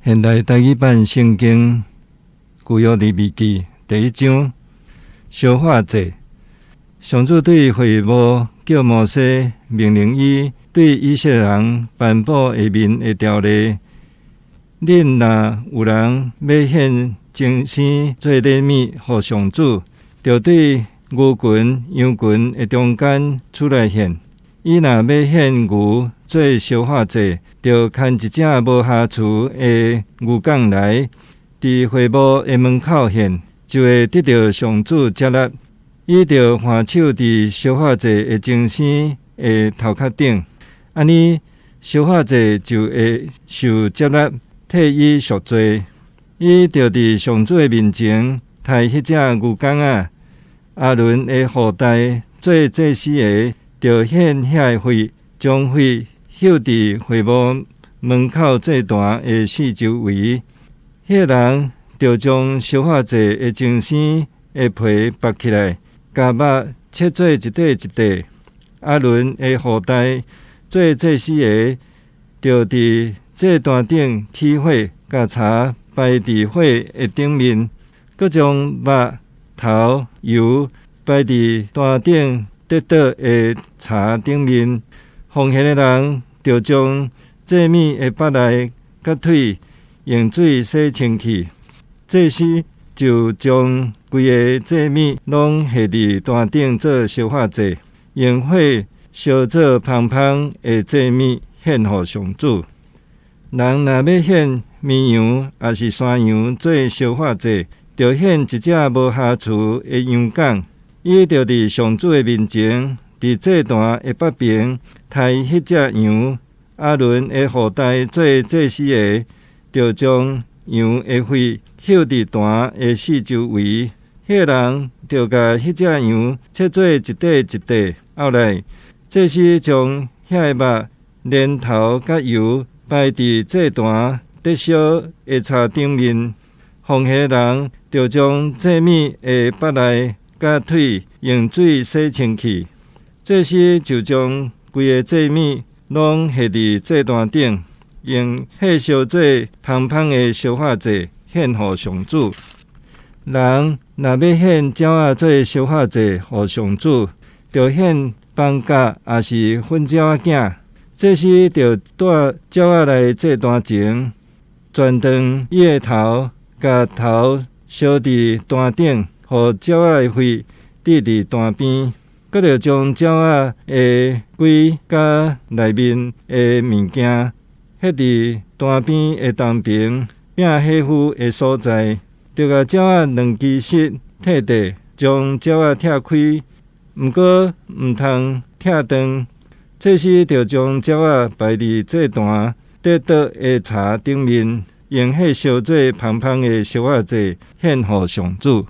现代台语版圣经旧约利未记第1章烧化祭。上主对会幕叫摩西命令伊对以色列人颁布下面的条例：恁若有人要献精生做礼物给上主，就对牛群、羊群的中间出来献。伊若要献牛做烧化祭，就牵一只无瑕疵的牛犅来，伫会幕的门口献，就会得到上主接纳。伊就换手伫烧化祭的精生的头壳顶，安尼烧化祭就会受接纳，替伊赎罪。伊就伫上主的面前抬迄只牛犅仔，阿伦的后代做祭司的，就献遐血，将血澆伫会幕门口祭坛的四周围。迄人就将烧化祭的精生的皮剥起来，甲肉切做一块一块。阿伦的后代做祭司的，就伫祭坛顶起火，甲柴摆伫火的顶面，佮将肉、头、油摆伫坛顶得倒的柴顶面。奉献的人就将祭物的腹内甲腿用水洗清气。祭司就将规个祭物拢下伫坛顶做烧化祭，用火烧做芳芳的祭物献给上主。人若要献绵羊还是山羊做烧化祭，就献一只无瑕疵的羊犅，伊就伫上主的面前，伫祭坛的北边抬迄只羊。阿伦的后代做祭司的，就将羊的血澆伫坛的四周围。迄人就甲迄只羊切做一块一块。后来，祭司将遐个肉、连头甲油摆伫祭坛得烧的柴顶面。奉献的人就将祭物的腹内甲腿用水洗清气。祭司就将规个祭物拢下伫祭坛顶，用火烧做芳芳的烧化祭献给上主。人若要献鸟仔做烧化祭给上主，就献放甲也是粉鸟仔囝。祭司就带鸟仔来祭坛前，转断伊的头，甲头烧伫坛顶，互鸟仔的血滴伫坛边。佮着将鸟仔的龟甲内面的物件迄伫坛边的东边摒火夫的所在，就甲鸟仔两只膝摕地，将鸟仔拆开，毋过毋通拆断。祭司就将鸟仔摆伫祭坛得倒的柴顶面，用火烧做芳芳的烧化祭献给上主。